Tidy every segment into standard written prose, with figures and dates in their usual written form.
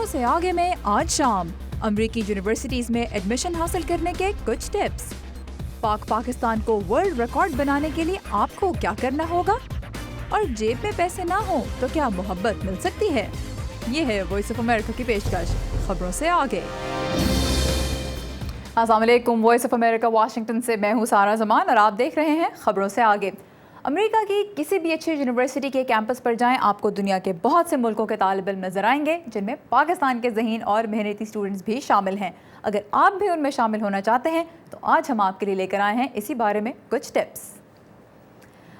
سے آگے میں آج شام امریکی یونیورسٹیز میں ایڈمیشن حاصل کرنے کے کچھ ٹپس۔ پاکستان کو ورلڈ ریکارڈ بنانے کے لیے آپ کو کیا کرنا ہوگا؟ اور جیب میں پیسے نہ ہوں تو کیا محبت مل سکتی ہے؟ یہ ہے وائس آف امریکہ کی پیشکش خبروں سے آگے۔ السلام علیکم، وائس آف امریکہ واشنگٹن سے میں ہوں سارا زمان اور آپ دیکھ رہے ہیں خبروں سے آگے۔ امریکہ کی کسی بھی اچھی یونیورسٹی کے کیمپس پر جائیں، آپ کو دنیا کے بہت سے ملکوں کے طالب علم نظر آئیں گے، جن میں پاکستان کے ذہین اور محنتی اسٹوڈنٹس بھی شامل ہیں۔ اگر آپ بھی ان میں شامل ہونا چاہتے ہیں تو آج ہم آپ کے لیے لے کر آئے ہیں اسی بارے میں کچھ ٹپس۔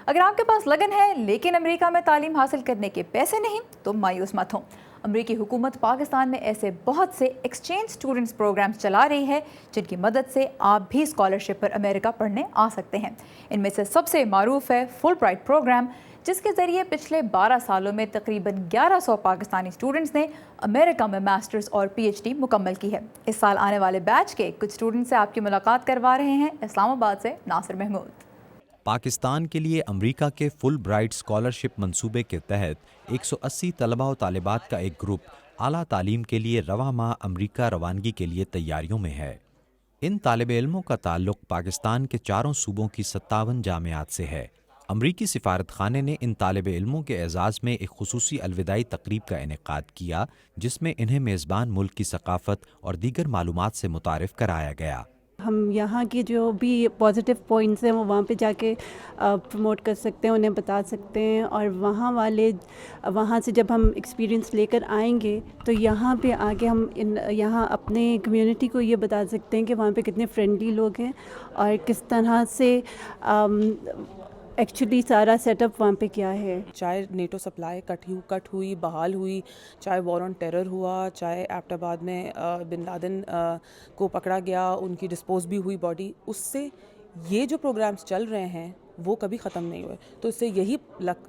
اگر آپ کے پاس لگن ہے لیکن امریکہ میں تعلیم حاصل کرنے کے پیسے نہیں تو مایوس مت ہوں۔ امریکی حکومت پاکستان میں ایسے بہت سے ایکسچینج اسٹوڈنٹس پروگرامز چلا رہی ہے جن کی مدد سے آپ بھی اسکالرشپ پر امریکہ پڑھنے آ سکتے ہیں۔ ان میں سے سب سے معروف ہے فل برائٹ پروگرام، جس کے ذریعے پچھلے 12 سالوں میں تقریباً 1100 پاکستانی اسٹوڈنٹس نے امریکہ میں ماسٹرز اور پی ایچ ڈی مکمل کی ہے۔ اس سال آنے والے بیچ کے کچھ اسٹوڈنٹ سے آپ کی ملاقات کروا رہے ہیں اسلام آباد سے ناصر محمود۔ پاکستان کے لیے امریکہ کے فل برائٹ اسکالرشپ منصوبے کے تحت 180 طلبہ و طالبات کا ایک گروپ اعلیٰ تعلیم کے لیے رواں ماہ امریکہ روانگی کے لیے تیاریوں میں ہے۔ ان طالب علموں کا تعلق پاکستان کے 4 صوبوں کی 57 جامعات سے ہے۔ امریکی سفارت خانے نے ان طالب علموں کے اعزاز میں ایک خصوصی الوداعی تقریب کا انعقاد کیا، جس میں انہیں میزبان ملک کی ثقافت اور دیگر معلومات سے متعارف کرایا گیا۔ ہم یہاں کی جو بھی پازیٹیو پوائنٹس ہیں وہ وہاں پہ جا کے پروموٹ کر سکتے ہیں، انہیں بتا سکتے ہیں، اور وہاں سے جب ہم ایکسپیرینس لے کر آئیں گے تو یہاں پہ آگے ہم یہاں اپنے کمیونٹی کو یہ بتا سکتے ہیں کہ وہاں پہ کتنے فرینڈلی لوگ ہیں اور کس طرح سے ایکچولی سارا سیٹ اپ وہاں پہ کیا ہے۔ چاہے نیٹو سپلائی کٹ ہوئی، بحال ہوئی، چاہے وار آن ٹیرر ہوا، چاہے ایبٹ آباد میں بن لادن کو پکڑا گیا، ان کی ڈسپوز بھی ہوئی باڈی، اس سے یہ جو پروگرامز چل رہے ہیں وہ کبھی ختم نہیں ہوئے۔ تو اس سے یہی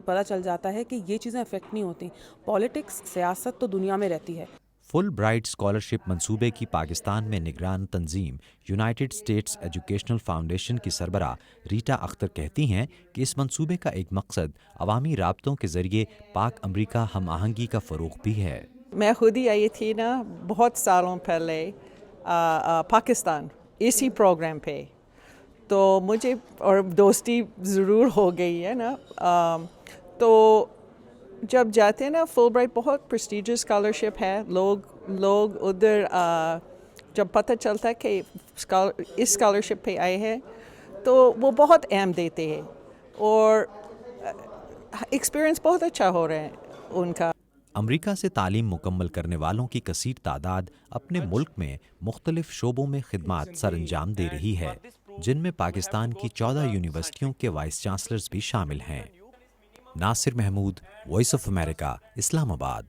پتہ چل جاتا ہے کہ یہ چیزیں افیکٹ نہیں ہوتی۔ پالیٹکس، سیاست تو دنیا میں رہتی ہے۔ فل برائٹ اسکالرشپ منصوبے کی پاکستان میں نگران تنظیم یونائیٹڈ اسٹیٹس ایجوکیشنل فاؤنڈیشن کی سربراہ ریٹا اختر کہتی ہیں کہ اس منصوبے کا ایک مقصد عوامی رابطوں کے ذریعے پاک امریکہ ہم آہنگی کا فروغ بھی ہے۔ میں خود ہی آئی تھی نا بہت سالوں پہلے پاکستان اسی پروگرام پہ، تو مجھے اور دوستی ضرور ہو گئی ہے نا۔ تو جب جاتے ہیں نا، فل برائٹ بہت پریسٹیجیس اسکالرشپ ہے۔ لوگ ادھر جب پتہ چلتا ہے کہ اس اسکالرشپ پہ آئے ہیں تو وہ بہت اہم دیتے ہیں اور ایکسپیرئنس بہت اچھا ہو رہا ہے ان کا۔ امریکہ سے تعلیم مکمل کرنے والوں کی کثیر تعداد اپنے ملک میں مختلف شعبوں میں خدمات سر انجام دے رہی ہے، جن میں پاکستان کی 14 یونیورسٹیوں کے وائس چانسلرز بھی شامل ہیں۔ ناصر محمود، وائس آف امریکہ، اسلام آباد۔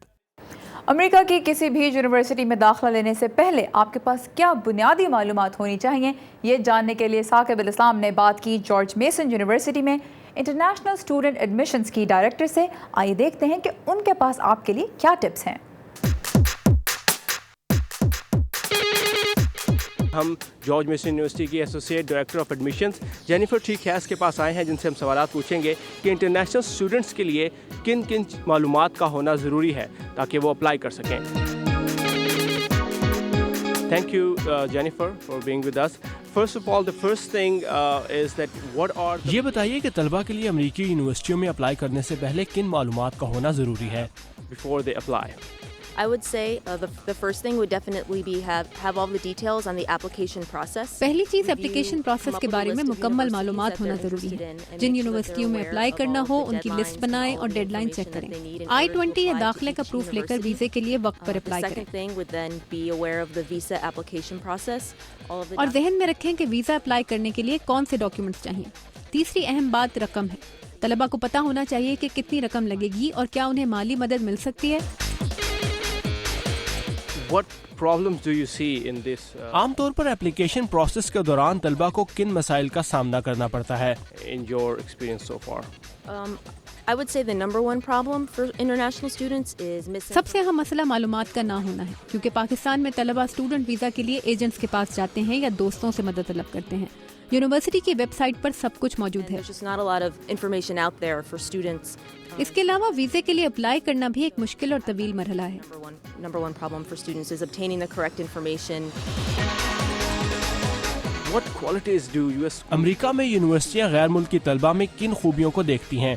امریکہ کی کسی بھی یونیورسٹی میں داخلہ لینے سے پہلے آپ کے پاس کیا بنیادی معلومات ہونی چاہیے، یہ جاننے کے لیے ثاقب الاسلام نے بات کی جارج میسن یونیورسٹی میں انٹرنیشنل اسٹوڈنٹ ایڈمیشنز کی ڈائریکٹر سے۔ آئیے دیکھتے ہیں کہ ان کے پاس آپ کے لیے کیا ٹپس ہیں۔ ہم جارج میسن یونیورسٹی کی associate director of admissions Jennifer T کھیاس کے پاس آئے ہیں، جن سے ہم سوالات پوچھیں گے کہ انٹرنیشنل اسٹوڈنٹس کے لیے کن معلومات کا ہونا ضروری ہے تاکہ وہ اپلائی کر سکیں۔ Thank you, Jennifer, for being with us. First of all, the first thing is that what are یہ بتائیے کہ طلبہ کے لیے امریکی یونیورسٹیوں میں اپلائی کرنے سے پہلے کن معلومات کا ہونا ضروری ہے؟ before they apply. I would say the first thing would definitely be have all the details on the application process. پہلی چیز اپلیکیشن پروسیس کے بارے میں مکمل معلومات ہونا ضروری ہے۔ جن یونیورسٹیوں میں اپلائی کرنا ہو ان کی لسٹ بنائیں اور ڈیڈ لائن چیک کریں۔ I-20 یا داخلے کا پروف لے کر ویزے کے لیے وقت پر اپلائی کریں۔ Second thing would then be aware of the visa application process. اور ذہن میں رکھیں کہ ویزا اپلائی کرنے کے لیے کون سے ڈاکیومنٹس چاہیے۔ تیسری اہم بات رقم ہے۔ طلبہ کو پتہ ہونا چاہیے کہ کتنی رقم لگے گی اور کیا انہیں مالی مدد مل سکتی ہے۔ What problems do you see in this? عام طور پر اپلیکیشن پروسیس کے دوران طلبہ کو کن مسائل کا سامنا کرنا پڑتا ہے؟ In your experience so far? I would say the number one problem for international students is missing. سب سے اہم مسئلہ معلومات کا نہ ہونا ہے، کیونکہ پاکستان میں طلبہ اسٹوڈنٹ ویزا کے لیے ایجنٹس کے پاس جاتے ہیں یا دوستوں سے مدد طلب کرتے ہیں۔ یونیورسٹی کی ویب سائٹ پر سب کچھ موجود ہے. There's just not a lot of information out there for students. اس کے علاوہ ویزے کے لیے اپلائی کرنا بھی ایک مشکل اور طویل مرحلہ ہے. Number one problem for students is obtaining the correct information. What qualities do US امریکہ میں یونیورسٹیاں غیر ملکی طلبہ میں کن خوبیوں کو دیکھتی ہیں؟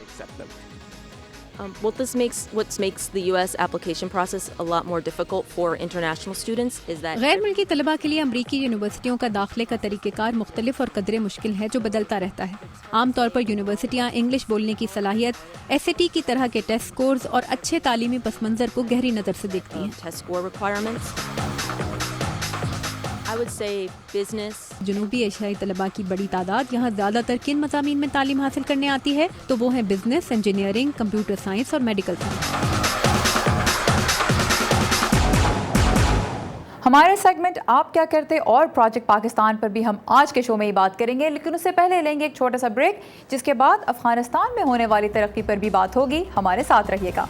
What makes the US application process a lot more difficult for international students is that غیر ملکی طلبہ کے لیے امریکی یونیورسٹیوں کا داخلے کا طریقہ کار مختلف اور قدرے مشکل ہے جو بدلتا رہتا ہے. عام طور پر یونیورسٹیاں انگلش بولنے کی صلاحیت، SAT کی طرح کے ٹیسٹ سکورز اور اچھے تعلیمی پس منظر کو گہری نظر سے دیکھتی ہیں. test score requirements. I would say business. جنوبی ایشیائی طلباء کی بڑی تعداد یہاں زیادہ تر کن مضامین میں تعلیم حاصل کرنے آتی ہے تو وہ ہیں بزنس، انجینئرنگ، کمپیوٹر سائنس اور میڈیکل سائنس. ہمارے سیگمنٹ آپ کیا کرتے اور پروجیکٹ پاکستان پر بھی ہم آج کے شو میں ہی بات کریں گے، لیکن اس سے پہلے لیں گے ایک چھوٹا سا بریک، جس کے بعد افغانستان میں ہونے والی ترقی پر بھی بات ہوگی. ہمارے ساتھ رہیے گا.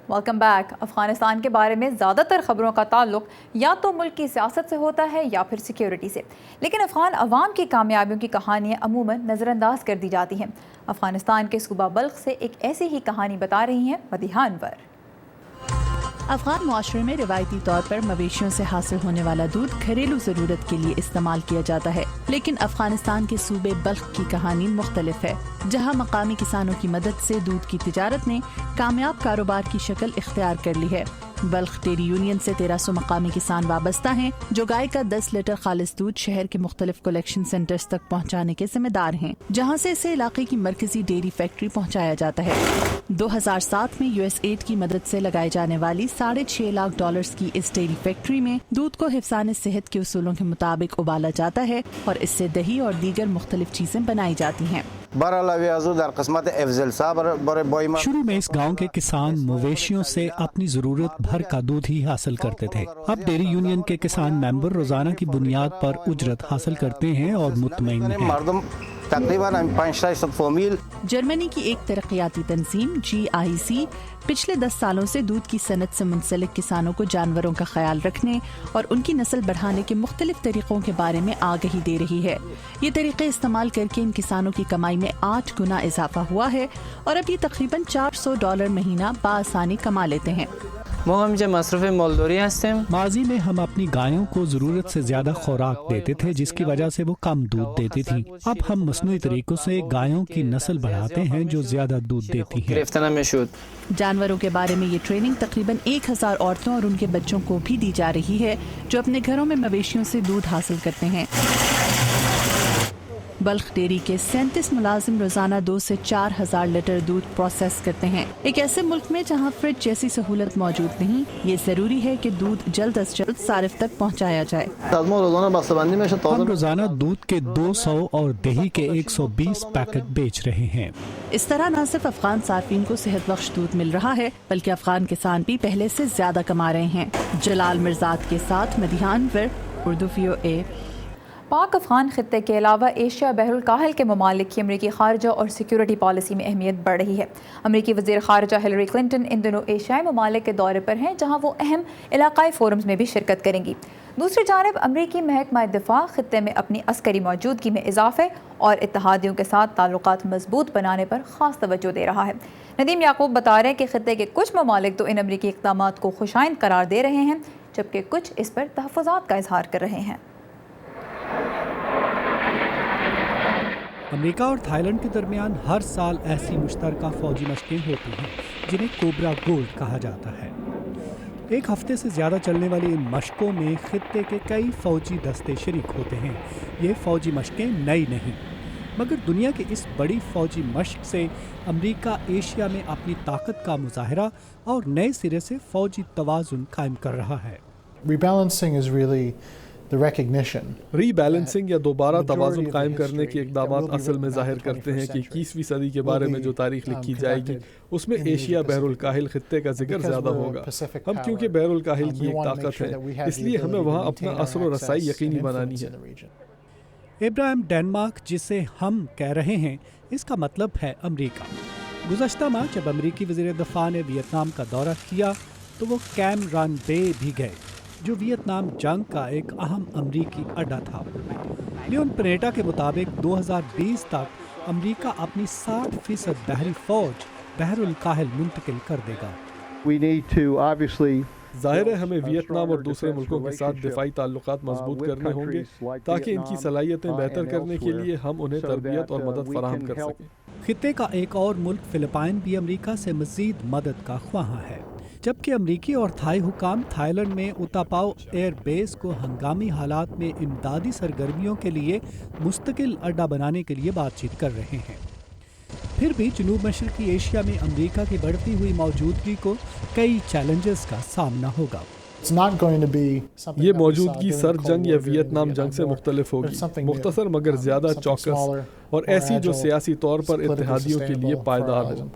Welcome back. افغانستان کے بارے میں زیادہ تر خبروں کا تعلق یا تو ملک کی سیاست سے ہوتا ہے یا پھر سیکیورٹی سے، لیکن افغان عوام کی کامیابیوں کی کہانیاں عموماً نظر انداز کر دی جاتی ہیں. افغانستان کے صوبہ بلخ سے ایک ایسی ہی کہانی بتا رہی ہیں مدیحہ انور. افغان معاشرے میں روایتی طور پر مویشیوں سے حاصل ہونے والا دودھ گھریلو ضرورت کے لیے استعمال کیا جاتا ہے، لیکن افغانستان کے صوبے بلخ کی کہانی مختلف ہے، جہاں مقامی کسانوں کی مدد سے دودھ کی تجارت نے کامیاب کاروبار کی شکل اختیار کر لی ہے. بلخ ڈیری یونین سے 1300 مقامی کسان وابستہ ہیں جو گائے کا 10 لیٹر خالص دودھ شہر کے مختلف کلیکشن سینٹرز تک پہنچانے کے ذمہ دار ہیں، جہاں سے اسے علاقے کی مرکزی ڈیری فیکٹری پہنچایا جاتا ہے. 2007 میں USAID کی مدد سے لگائی جانے والی $6.5 لاکھ کی اس ڈیری فیکٹری میں دودھ کو حفظان صحت کے اصولوں کے مطابق ابالا جاتا ہے اور اس سے دہی اور دیگر مختلف چیزیں بنائی جاتی ہیں. شروع میں اس گاؤں کے کسان مویشیوں سے اپنی ضرورت بھر کا دودھ ہی حاصل کرتے تھے. اب ڈیری یونین کے کسان ممبر روزانہ کی بنیاد پر اجرت حاصل کرتے ہیں اور مطمئن ہیں. جرمنی کی ایک ترقیاتی تنظیم GIZ پچھلے 10 سالوں سے دودھ کی صنعت سے منسلک کسانوں کو جانوروں کا خیال رکھنے اور ان کی نسل بڑھانے کے مختلف طریقوں کے بارے میں آگہی دے رہی ہے. یہ طریقے استعمال کر کے ان کسانوں کی کمائی میں 8 گنا اضافہ ہوا ہے اور اب یہ تقریباً $400 مہینہ بآسانی کما لیتے ہیں. ماضی میں ہم اپنی گایوں کو ضرورت سے زیادہ خوراک دیتے تھے جس کی وجہ سے وہ کم دودھ دیتی تھیں. اب ہم مصنوعی طریقوں سے گایوں کی نسل بڑھاتے ہیں جو زیادہ دودھ دیتی ہیں. جانوروں کے بارے میں یہ ٹریننگ تقریباً 1000 عورتوں اور ان کے بچوں کو بھی دی جا رہی ہے جو اپنے گھروں میں مویشیوں سے دودھ حاصل کرتے ہیں. بلخ ڈیری کے 37 ملازم روزانہ 2 سے 4000 لیٹر دودھ پروسیس کرتے ہیں. ایک ایسے ملک میں جہاں فریج جیسی سہولت موجود نہیں، یہ ضروری ہے کہ دودھ جلد از جلد صارف تک پہنچایا جائے. ہم روزانہ دودھ کے 200 اور دہی کے 120 پیکٹ بیچ رہے ہیں. اس طرح نہ صرف افغان صارفین کو صحت بخش دودھ مل رہا ہے بلکہ افغان کسان بھی پہلے سے زیادہ کما رہے ہیں. جلال مرزاد کے ساتھ مدیحہ انور، اردو VOA. پاک افغان خطے کے علاوہ ایشیا بحر الکاہل کے ممالک کی امریکی خارجہ اور سیکیورٹی پالیسی میں اہمیت بڑھ رہی ہے. امریکی وزیر خارجہ ہلری کلنٹن ان دنوں ایشیائی ممالک کے دورے پر ہیں جہاں وہ اہم علاقائی فورمز میں بھی شرکت کریں گی. دوسری جانب امریکی محکمہ دفاع خطے میں اپنی عسکری موجودگی میں اضافے اور اتحادیوں کے ساتھ تعلقات مضبوط بنانے پر خاص توجہ دے رہا ہے. ندیم یعقوب بتا رہے ہیں کہ خطے کے کچھ ممالک تو ان امریکی اقدامات کو خوشائند قرار دے رہے ہیں جبکہ کچھ اس پر تحفظات کا اظہار کر رہے ہیں. امریکہ اور تھائی لینڈ کے درمیان ہر سال ایسی مشترکہ فوجی مشقیں ہوتی ہیں جنہیں کوبرا گولڈ کہا جاتا ہے. ایک ہفتے سے زیادہ چلنے والی ان مشقوں میں خطے کے کئی فوجی دستے شریک ہوتے ہیں. یہ فوجی مشقیں نئی نہیں مگر دنیا کی اس بڑی فوجی مشق سے امریکہ ایشیا میں اپنی طاقت کا مظاہرہ اور نئے سرے سے فوجی توازن قائم کر رہا ہے. Rebalancing is really ری-بیلنسنگ یا دوبارہ توازن قائم کرنے کے اقدامات اصل میں ظاہر کرتے ہیں کہ 21ویں صدی کے بارے میں جو تاریخ لکھی جائے گی اس میں ایشیا بحر الکاہل خطے کا ذکر زیادہ ہوگا. ہم کیونکہ بحر الکاہل کی ایک طاقت ہے اس لیے ہمیں وہاں اپنا اثر و رسائی یقینی بنانی ہے. ابراہیم ڈینمارک جسے ہم کہہ رہے ہیں اس کا مطلب ہے امریکہ. گزشتہ ماہ جب امریکی وزیر دفاع نے ویتنام کا دورہ کیا تو وہ کیم رن بے بھی گئے جو ویتنام جنگ کا ایک اہم امریکی اڈا تھا. لیون پنیٹا کے مطابق 2020 تک امریکہ اپنی 60% بحری فوج بحر الکاہل منتقل کر دے گا. ظاہر ہے ہمیں ویتنام اور دوسرے ملکوں کے ساتھ دفاعی تعلقات مضبوط کرنے ہوں گے تاکہ ان کی صلاحیتیں بہتر کرنے کے لیے ہم انہیں تربیت اور مدد فراہم کر سکیں. خطے کا ایک اور ملک فلپائن بھی امریکہ سے مزید مدد کا خواہاں ہے، جبکہ امریکی اور تھائی حکام تھائی لینڈ میں اوتاپاؤ ایئر بیس کو ہنگامی حالات میں امدادی سرگرمیوں کے لیے مستقل اڈا بنانے کے لیے بات چیت کر رہے ہیں. پھر بھی جنوب مشرقی ایشیا میں امریکہ کی بڑھتی ہوئی موجودگی کو کئی چیلنجز کا سامنا ہوگا. یہ موجودگی سرد جنگ یا ویتنام جنگ سے مختلف ہوگی، مختصر مگر زیادہ چوکس اور ایسی جو سیاسی طور پر اتحادیوں کے لیے پائیدار ہو.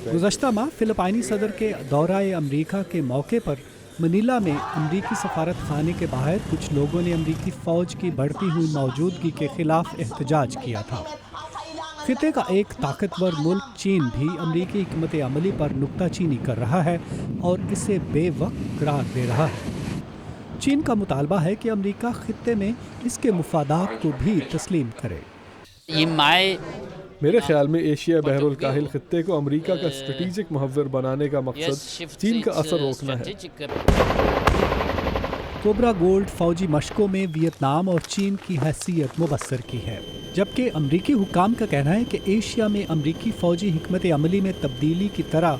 گزشتہ ماہ فلپائنی صدر کے دورہ امریکہ کے موقع پر منیلا میں امریکی سفارت خانے کے باہر کچھ لوگوں نے امریکی فوج کی بڑھتی ہوئی موجودگی کے خلاف احتجاج کیا تھا. خطے کا ایک طاقتور ملک چین بھی امریکی حکمت عملی پر نکتہ چینی کر رہا ہے اور اسے بے وقت قرار دے رہا ہے. چین کا مطالبہ ہے کہ امریکہ خطے میں اس کے مفادات کو بھی تسلیم کرے. میرے خیال میں ایشیا بحر الکاہل خطے کو امریکہ کا اسٹریٹجک محور بنانے کا مقصد چین کا اثر روکنا ہے. کوبرا گولڈ فوجی مشقوں میں ویتنام اور چین کی حیثیت مبصر کی ہے، جبکہ امریکی حکام کا کہنا ہے کہ ایشیا میں امریکی فوجی حکمت عملی میں تبدیلی کی طرح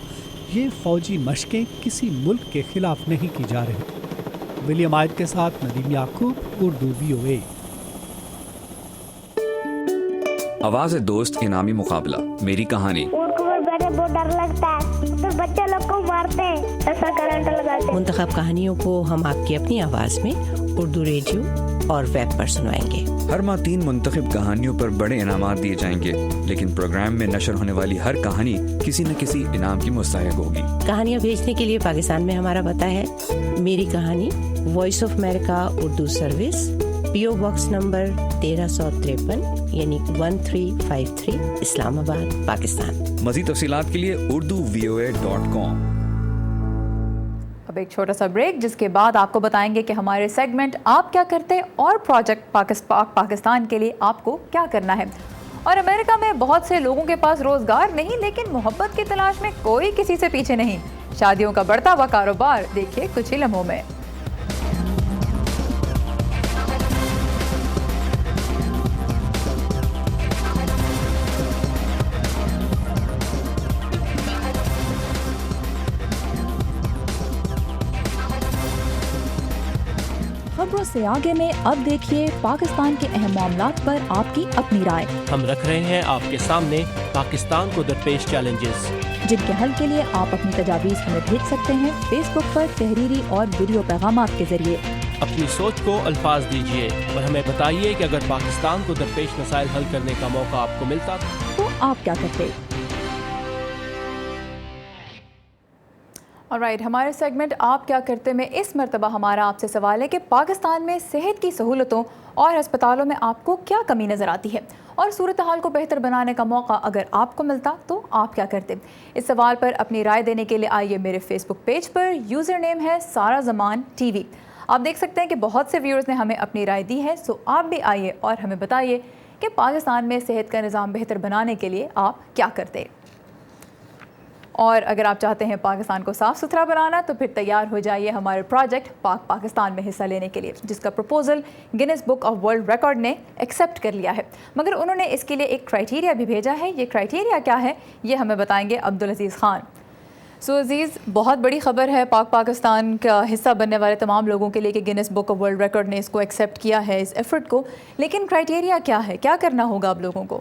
یہ فوجی مشقیں کسی ملک کے خلاف نہیں کی جا رہی. ولیم عائد کے ساتھ ندیم یعقوب، اردو VOA. آواز دوست انعامی مقابلہ میری کہانی. بہت ڈر لگتا ہے تو بچے لوگ کو مارتے ہیں، ایسا کرنٹ لگاتے ہیں. منتخب کہانیوں کو ہم آپ کی اپنی آواز میں اردو ریڈیو اور ویب پر سنوائیں گے. ہر ماہ 3 منتخب کہانیوں پر بڑے انعامات دیے جائیں گے، لیکن پروگرام میں نشر ہونے والی ہر کہانی کسی نہ کسی انعام کی مستحق ہوگی. کہانیاں بھیجنے کے لیے پاکستان میں ہمارا پتہ ہے میری کہانی، voice of America Urdu service, PO box number 1353 یعنی 1353 اسلام آباد، پاکستان. مزید تفصیلات کے لیے urduvoa.com. اب ایک چھوٹا سا بریک جس کے بعد آپ کو بتائیں گے کہ ہمارے سیگمنٹ آپ کیا کرتے اور پروجیکٹ پاکستان کے لیے آپ کو کیا کرنا ہے. اور امریکہ میں بہت سے لوگوں کے پاس روزگار نہیں، لیکن محبت کی تلاش میں کوئی کسی سے پیچھے نہیں. شادیوں کا بڑھتا ہوا کاروبار دیکھیے کچھ ہی لمحوں میں. خبروں سے آگے میں اب دیکھیے پاکستان کے اہم معاملات پر آپ کی اپنی رائے. ہم رکھ رہے ہیں آپ کے سامنے پاکستان کو درپیش چیلنجز، جن کے حل کے لیے آپ اپنی تجاویز ہمیں بھیج سکتے ہیں فیس بک پر تحریری اور ویڈیو پیغامات کے ذریعے. اپنی سوچ کو الفاظ دیجیے اور ہمیں بتائیے کہ اگر پاکستان کو درپیش مسائل حل کرنے کا موقع آپ کو ملتا تو آپ کیا کرتے. آلرائٹ، ہمارے سیگمنٹ آپ کیا کرتے میں اس مرتبہ ہمارا آپ سے سوال ہے کہ پاکستان میں صحت کی سہولتوں اور ہسپتالوں میں آپ کو کیا کمی نظر آتی ہے، اور صورتحال کو بہتر بنانے کا موقع اگر آپ کو ملتا تو آپ کیا کرتے. اس سوال پر اپنی رائے دینے کے لیے آئیے میرے فیس بک پیج پر، یوزر نیم ہے سارا زمان TV. آپ دیکھ سکتے ہیں کہ بہت سے ویورز نے ہمیں اپنی رائے دی ہے، سو آپ بھی آئیے اور ہمیں بتائیے کہ پاکستان میں صحت کا نظام بہتر بنانے کے لیے آپ کیا کرتے. اور اگر آپ چاہتے ہیں پاکستان کو صاف ستھرا بنانا تو پھر تیار ہو جائیے ہمارے پروجیکٹ پاکستان میں حصہ لینے کے لیے، جس کا proposal grains book of world record نے ایکسیپٹ کر لیا ہے. مگر انہوں نے اس کے لیے ایک کرائٹیریا بھی بھیجا ہے. یہ کرائٹیریا کیا ہے یہ ہمیں بتائیں گے عبدالعزیز خان. سو عزیز، بہت بڑی خبر ہے پاکستان کا حصہ بننے والے تمام لوگوں کے لیے کہ grains book of world record نے اس کو ایکسیپٹ کیا ہے، اس ایفرٹ کو. لیکن کرائٹیریا کیا ہے، کیا کرنا ہوگا اب لوگوں کو؟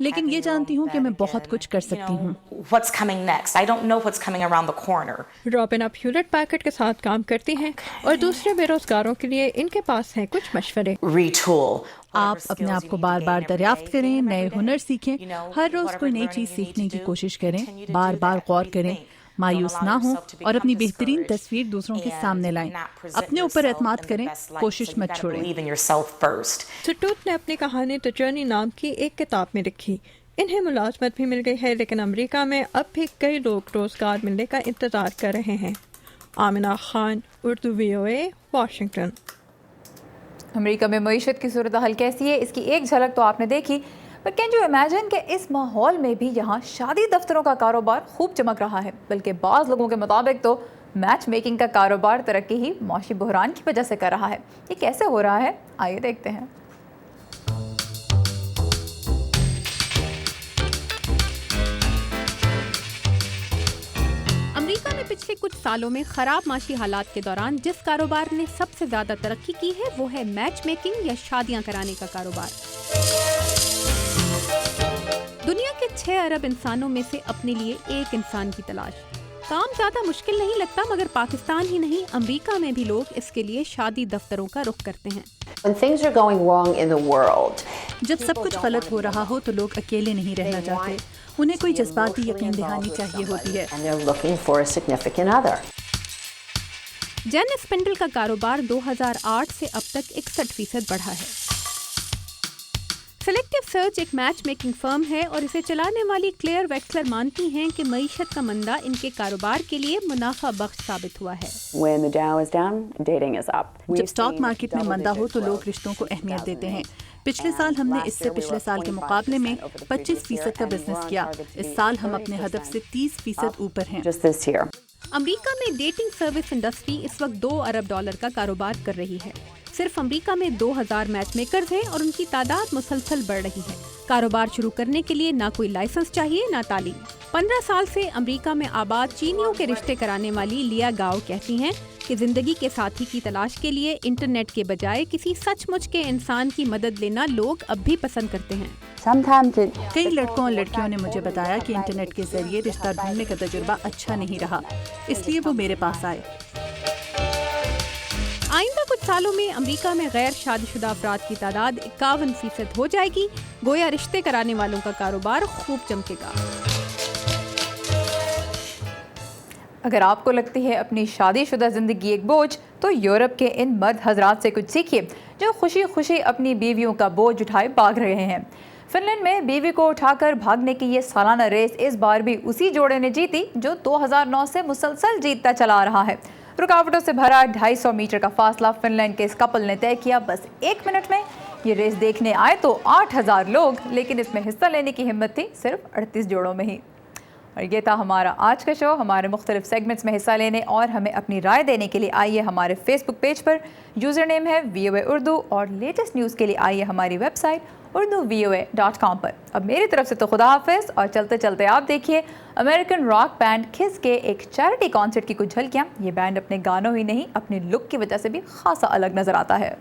لیکن یہ جانتی ہوں کہ میں بہت کچھ کر سکتی ہوں. رابن اب ہیولٹ پیکرڈ کے ساتھ کام کرتی ہیں اور دوسرے بے روزگاروں کے لیے ان کے پاس ہیں کچھ مشورے. آپ اپنے آپ کو بار بار دریافت کریں، نئے ہنر سیکھیں، ہر روز کوئی نئی چیز سیکھنے کی کوشش کریں، بار بار غور کریں، مایوس نہ ہوں اور اپنی بہترین تصویر دوسروں کے سامنے لائیں. اپنے اوپر اعتماد کریں، کوشش مت چھوڑیں. سٹوت نے اپنی کہانی دی جرنی نام کی ایک کتاب میں لکھی. انہیں ملازمت بھی مل گئی ہے، لیکن امریکہ میں اب بھی کئی لوگ روزگار ملنے کا انتظار کر رہے ہیں. Amna Khan, Urdu VOA، Washington. امریکہ میں معیشت کی صورتحال کیسی ہے، اس کی ایک جھلک تو آپ نے دیکھی، پر کین یو امیجن کہ اس ماحول میں بھی یہاں شادی دفتروں کا کاروبار خوب چمک رہا ہے، بلکہ بعض لوگوں کے مطابق تو میچ میکنگ کا کاروبار ترقی ہی معاشی بحران کی وجہ سے کر رہا ہے. یہ کیسے ہو رہا ہے، آئیے دیکھتے ہیں. امریکہ میں پچھلے کچھ سالوں میں خراب معاشی حالات کے دوران جس کاروبار نے سب سے زیادہ ترقی کی ہے وہ ہے میچ میکنگ یا شادیاں کرانے کا کاروبار. دنیا کے 6 ارب انسانوں میں سے اپنے لیے ایک انسان کی تلاش. کام زیادہ مشکل نہیں لگتا، مگر پاکستان ہی نہیں امریکہ میں بھی لوگ اس کے لیے شادی دفتروں کا رخ کرتے ہیں. جب سب کچھ غلط ہو رہا ہو تو لوگ اکیلے نہیں رہنا چاہتے، انہیں کوئی جذباتی یقین دہانی چاہیے ہوتی ہے. جین اسپینڈل کا کاروبار 2008 سے اب تک 61% بڑھا ہے. سلیکٹو سرچ ایک میچ میکنگ فرم ہے اور اسے چلانے والی کلیئر ویکسلر مانتی ہیں کہ معیشت کا مندہ ان کے کاروبار کے لیے منافع بخش ثابت ہوا ہے. جب اسٹاک مارکیٹ میں مندہ ہو تو لوگ رشتوں کو اہمیت دیتے ہیں. پچھلے سال ہم نے اس سے پچھلے سال کے مقابلے میں 25% کا بزنس کیا. اس سال ہم اپنے ہدف سے 30% اوپر ہیں. امریکہ میں ڈیٹنگ سروس انڈسٹری اس وقت $2 ارب کا کاروبار کر رہی ہے. صرف امریکہ میں 2000 میچ میکرز ہیں اور ان کی تعداد مسلسل بڑھ رہی ہے. کاروبار شروع کرنے کے لیے نہ کوئی لائسنس چاہیے نہ تعلیم. 15 سال سے امریکہ میں آباد چینیوں کے رشتے کرانے والی لیا گاؤ کہتی ہیں کہ زندگی کے ساتھی کی تلاش کے لیے انٹرنیٹ کے بجائے کسی سچ مچ کے انسان کی مدد لینا لوگ اب بھی پسند کرتے ہیں. کئی لڑکوں اور لڑکیوں نے مجھے بتایا کہ انٹرنیٹ کے ذریعے رشتہ ڈھونڈنے کا تجربہ اچھا نہیں رہا، اس لیے وہ میرے پاس آئے. آئندہ کچھ سالوں میں امریکہ میں غیر شادی شدہ افراد کی تعداد 51% ہو جائے گی. گویا رشتے کرانے والوں کا کاروبار خوب چمکے گا. اگر آپ کو لگتی ہے اپنی شادی شدہ زندگی ایک بوجھ، تو یورپ کے ان مرد حضرات سے کچھ سیکھیے جو خوشی خوشی اپنی بیویوں کا بوجھ اٹھائے بھاگ رہے ہیں. فن لینڈ میں بیوی کو اٹھا کر بھاگنے کی یہ سالانہ ریس اس بار بھی اسی جوڑے نے جیتی جو 2009 سے مسلسل جیتتا چلا آ رہا ہے. رکاوٹوں سے بھرا 250 میٹر کا فاصلہ فن لینڈ کے اس کپل نے طے کیا بس 1 منٹ میں. یہ ریس دیکھنے آئے تو 8000 لوگ، لیکن اس میں حصہ لینے کی ہمت تھی صرف 38 جوڑوں میں ہی. اور یہ تھا ہمارا آج کا شو. ہمارے مختلف سیگمنٹس میں حصہ لینے اور ہمیں اپنی رائے دینے کے لیے آئیے ہمارے فیس بک پیج پر، یوزر نیم ہے VOA اردو، اور لیٹسٹ نیوز کے لیے آئیے ہماری ویب سائٹ urduvoa.com پر. اب میری طرف سے تو خدا حافظ، اور چلتے چلتے آپ دیکھیے امریکن راک بینڈ کس کے ایک چیریٹی کانسرٹ کی کچھ جھلکیاں. یہ بینڈ اپنے گانوں ہی نہیں اپنی لک کی وجہ سے بھی خاصا الگ نظر آتا ہے.